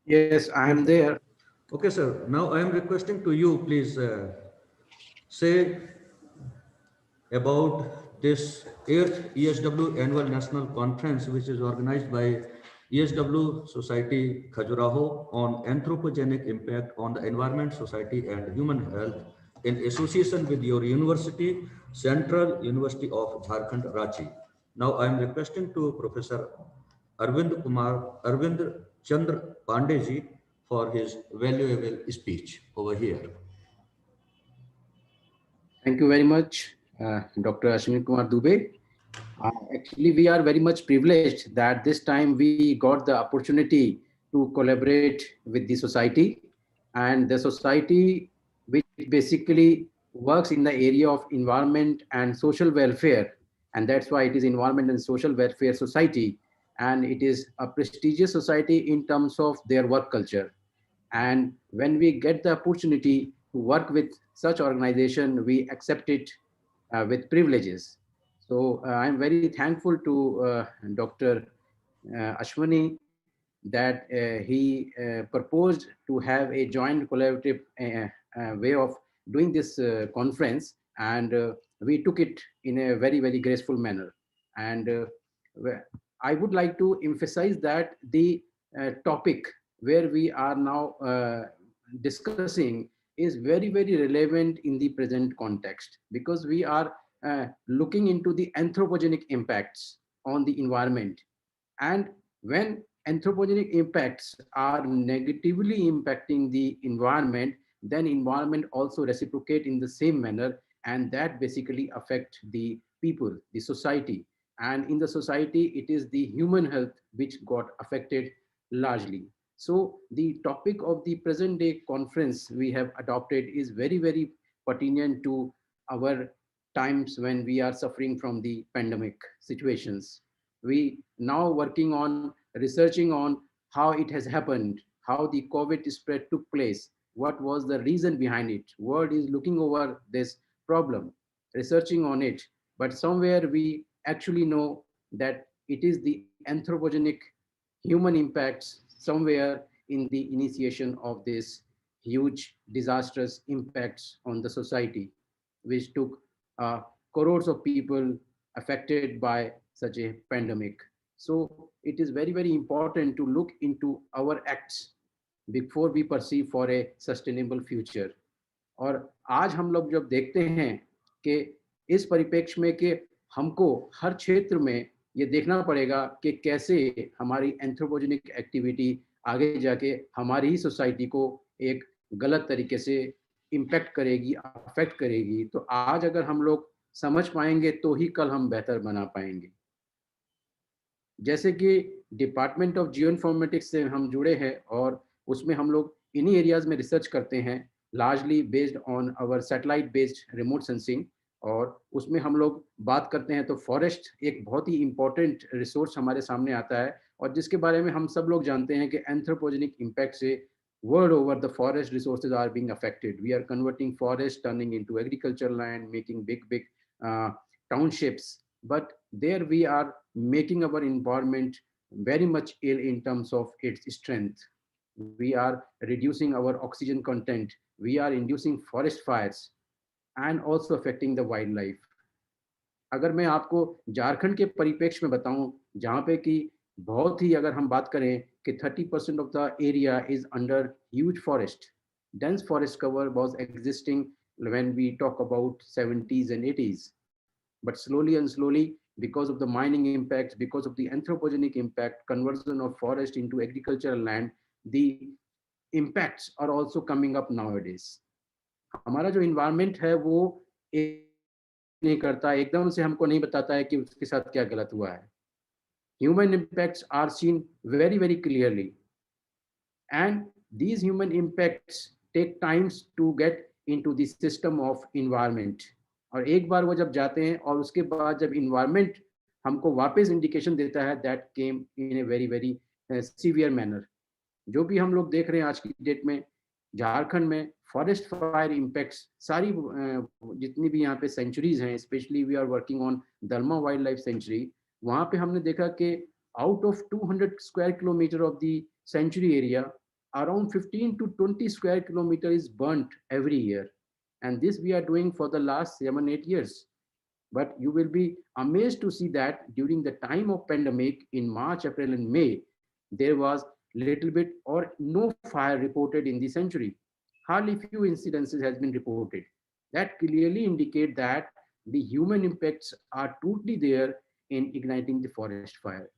Yes, I am there. Okay, sir. Now I am requesting to you, please say about this 8th ESW Annual National Conference, which is organized by ESW Society Khajuraho on anthropogenic impact on the environment, society, and human health in association with your university, Central University of Jharkhand, Ranchi. Now I am requesting to Professor Arvind Chandra Pandey for his valuable speech over here. Thank you very much, Dr. Ashwini Kumar Dubey. Actually, we are very much privileged that this time we got the opportunity to collaborate with the society, and the society which basically works in the area of environment and social welfare, and that's why it is Environment and Social Welfare Society, and it is a prestigious society in terms of their work culture. And when we get the opportunity to work with such organization, we accept it with privileges. So I'm very thankful to Dr. Ashwani that he proposed to have a joint collaborative way of doing this conference, and we took it in a very, very graceful manner. And I would like to emphasize that the topic where we are now discussing is very, very relevant in the present context, because we are looking into the anthropogenic impacts on the environment. And when anthropogenic impacts are negatively impacting the environment, then environment also reciprocate in the same manner, and that basically affect the people, the society. And in the society, it is the human health which got affected largely. So the topic of the present day conference we have adopted is very, very pertinent to our times when we are suffering from the pandemic situations. We now working on researching on how it has happened, how the COVID spread took place, what was the reason behind it. World is looking over this problem, researching on it, but somewhere we actually know that it is the anthropogenic human impacts somewhere in the initiation of this huge disastrous impacts on the society, which took crores of people affected by such a pandemic. So it is very, very important to look into our acts before we perceive for a sustainable future. और आज हम लोग जब देखते हैं कि इस परिप्रेक्ष्य में कि हमको हर क्षेत्र में ये देखना पड़ेगा कि कैसे हमारी एंथ्रोपोजेनिक एक्टिविटी आगे जाके हमारी ही सोसाइटी को एक गलत तरीके से इम्पैक्ट करेगी, अफेक्ट करेगी, तो आज अगर हम लोग समझ पाएंगे तो ही कल हम बेहतर बना पाएंगे। जैसे कि डिपार्टमेंट ऑफ जियो इन्फॉर्मेटिक्स से हम जुड़े हैं और उसमें हम लोग इन्हीं एरियाज में रिसर्च करते हैं, largely based on our satellite based remote sensing. और उसमें हम लोग बात करते हैं तो फॉरेस्ट एक बहुत ही इंपॉर्टेंट रिसोर्स हमारे सामने आता है, और जिसके बारे में हम सब लोग जानते हैं कि एंथ्रोपोजेनिक इम्पैक्ट से world over the forest resources are being affected. We are converting forest, turning into agricultural land, making big, big uh, townships, but there we are making our environment very much ill in terms of its strength. We are reducing our oxygen content, we are inducing forest fires, and also affecting the wildlife. अगर मैं आपको झारखंड के परिप्रेक्ष्य में बताऊं, जहाँ पे कि बहुत ही अगर हम बात करें कि 30% of the area is under huge forest, dense forest cover was existing when we talk about 70s and 80s. But slowly and slowly, because of the mining impacts, because of the anthropogenic impact, conversion of forest into agricultural land, the impacts are also coming up nowadays. हमारा जो environment है वो नहीं करता, एकदम से हमको नहीं बताता है कि उसके साथ क्या गलत हुआ है. Human impacts are seen very, very clearly, and these human impacts take times to get into the system of environment. और एक बार वो जब जाते हैं और उसके बाद जब environment हमको वापस इंडिकेशन देता है, that came in a very, very severe manner. जो भी हम लोग देख रहे हैं आज की डेट में झारखंड में फॉरेस्ट फायर इम्पैक्ट्स, सारी जितनी भी यहाँ पे सेंचुरीज हैं, specially we are working on Dalma wildlife sanctuary, वहाँ पे हमने देखा कि out of 200 square kilometre of the sanctuary area, around 15 to 20 square kilometer is burnt every year. And this we are doing for the last 7, 8 years. But you will be amazed to see that during the time of pandemic in March, April, and May, there was little bit or no fire reported in the century. Hardly few incidences has been reported. That clearly indicate that the human impacts are totally there in igniting the forest fire.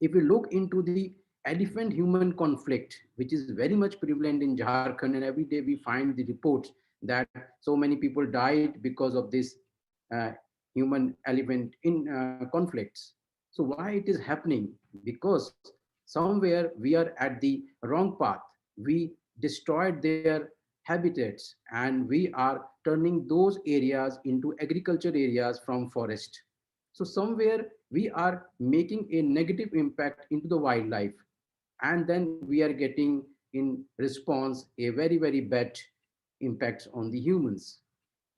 If we look into the elephant human conflict, which is very much prevalent in Jharkhand, and every day we find the reports that so many people died because of this uh, human elephant in conflicts. So why it is happening? Because somewhere we are at the wrong path. We destroyed their habitats and we are turning those areas into agriculture areas from forest. So somewhere we are making a negative impact into the wildlife, and then we are getting in response a very very bad impacts on the humans.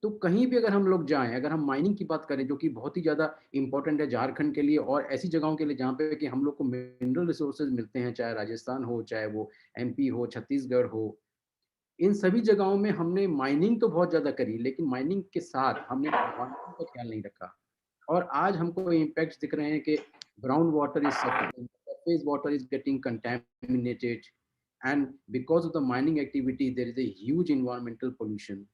तो कहीं भी अगर हम लोग जाएं, अगर हम mining की बात करें जो कि बहुत ही ज़्यादा इंपॉर्टेंट है झारखंड के लिए और ऐसी जगहों के लिए जहाँ पे कि हम लोग को मिनरल रिसोर्सेज मिलते हैं, चाहे राजस्थान हो, चाहे वो एमपी हो, छत्तीसगढ़ हो, इन सभी जगहों में हमने माइनिंग तो बहुत ज़्यादा करी, लेकिन माइनिंग के साथ हमने एनवायरनमेंट का ख्याल नहीं रखा। और आज हमको इम्पैक्ट्स दिख रहे हैं कि ground water is suffering, surface water is getting contaminated, and because of the mining activity there is a huge environmental pollution.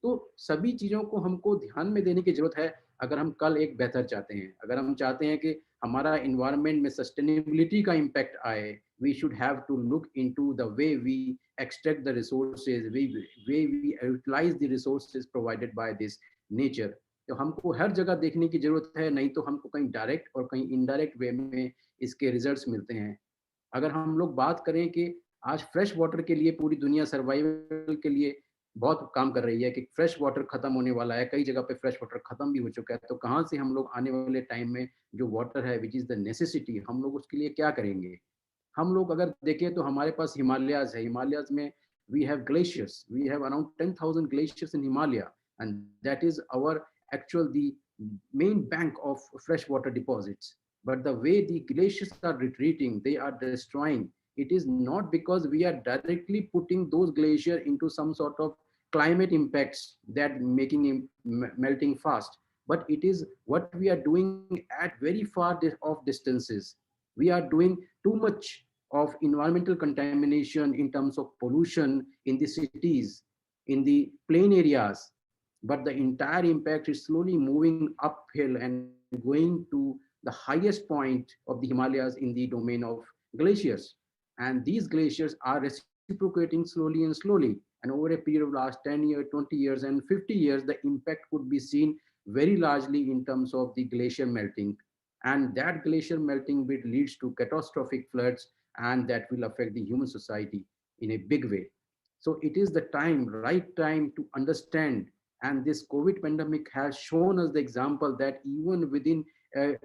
तो सभी चीज़ों को हमको ध्यान में देने की ज़रूरत है अगर हम कल एक बेहतर चाहते हैं, अगर हम चाहते हैं कि हमारा इन्वायरमेंट में सस्टेनेबिलिटी का इम्पैक्ट आए, we should have to look into the way we extract the resources, way we utilise the resources provided by this nature. तो हमको हर जगह देखने की ज़रूरत है, नहीं तो हमको कहीं डायरेक्ट और कहीं इनडायरेक्ट वे में इसके रिजल्ट्स मिलते हैं। अगर हम लोग बात करें कि आज फ्रेश वाटर के लिए पूरी दुनिया सर्वाइवल के लिए बहुत काम कर रही है कि फ्रेश वाटर खत्म होने वाला है, कई जगह पे फ्रेश वाटर खत्म भी हो चुका है, तो कहाँ से हम लोग आने वाले टाइम में जो वाटर है विच इज़ द नेसेसिटी, हम लोग उसके लिए क्या करेंगे? हम लोग अगर देखें तो हमारे पास हिमालयाज़ है, हिमालयाज़ में we have glaciers, we have around 10,000 glaciers in Himalaya, and that is our actual the main bank of freshwater deposits. But the way the glaciers are retreating, they are destroying. It is not because we are directly putting those glaciers into some sort of climate impacts that making it melting fast, but it is what we are doing at very far off distances. We are doing too much of environmental contamination in terms of pollution in the cities, in the plain areas, but the entire impact is slowly moving uphill and going to the highest point of the Himalayas in the domain of glaciers. And these glaciers are reciprocating slowly and slowly. And over a period of last 10 years, 20 years, and 50 years, the impact could be seen very largely in terms of the glacier melting. And that glacier melting will leads to catastrophic floods, and that will affect the human society in a big way. So it is the time, right time to understand, and this COVID pandemic has shown us the example that even within a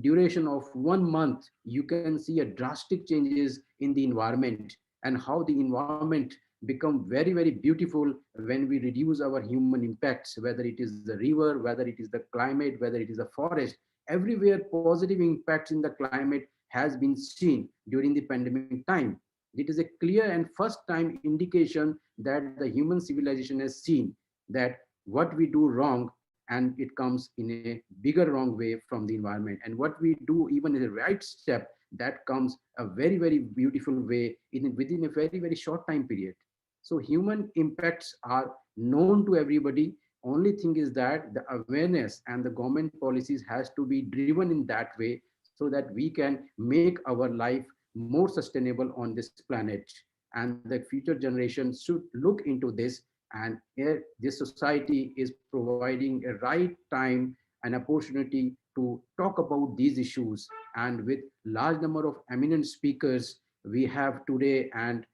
duration of 1 month, you can see a drastic changes in the environment and how the environment become very, very beautiful when we reduce our human impacts, whether it is the river, whether it is the climate, whether it is the forest. Everywhere positive impacts in the climate has been seen during the pandemic time. It is a clear and first time indication that the human civilization has seen that what we do wrong, and it comes in a bigger wrong way from the environment, and what we do even in the right step, that comes a very very beautiful way in within a very very short time period. So human impacts are known to everybody. Only thing is that the awareness and the government policies has to be driven in that way so that we can make our life more sustainable on this planet, and the future generations should look into this. And here this society is providing a right time and opportunity to talk about these issues, and with large number of eminent speakers we have today and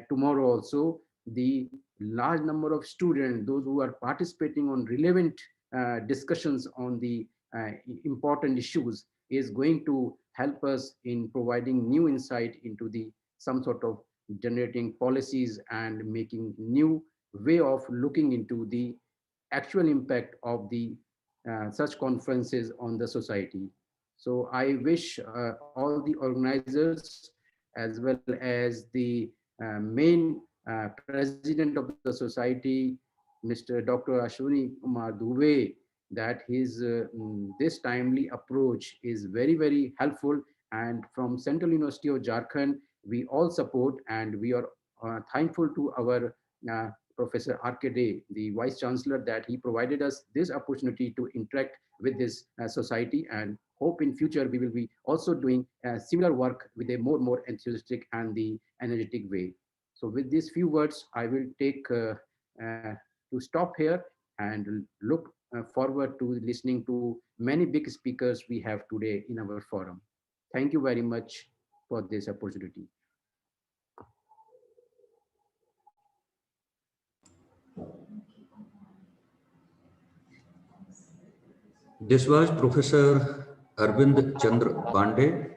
tomorrow also, the large number of students, those who are participating on relevant discussions on the important issues, is going to help us in providing new insight into the some sort of generating policies and making new way of looking into the actual impact of the such conferences on the society. So I wish all the organizers as well as the main president of the society, Mr. Dr. Ashwini Kumar Dubey, that his this timely approach is very, very helpful. And from Central University of Jharkhand, we all support, and we are thankful to our Professor R.K. Dey, the Vice Chancellor, that he provided us this opportunity to interact with this society, and hope in future we will be also doing similar work with a more enthusiastic and the energetic way. So with these few words, I will take to stop here and look forward to listening to many big speakers we have today in our forum. Thank you very much for this opportunity. This was Professor Arvind Chandra Pandey,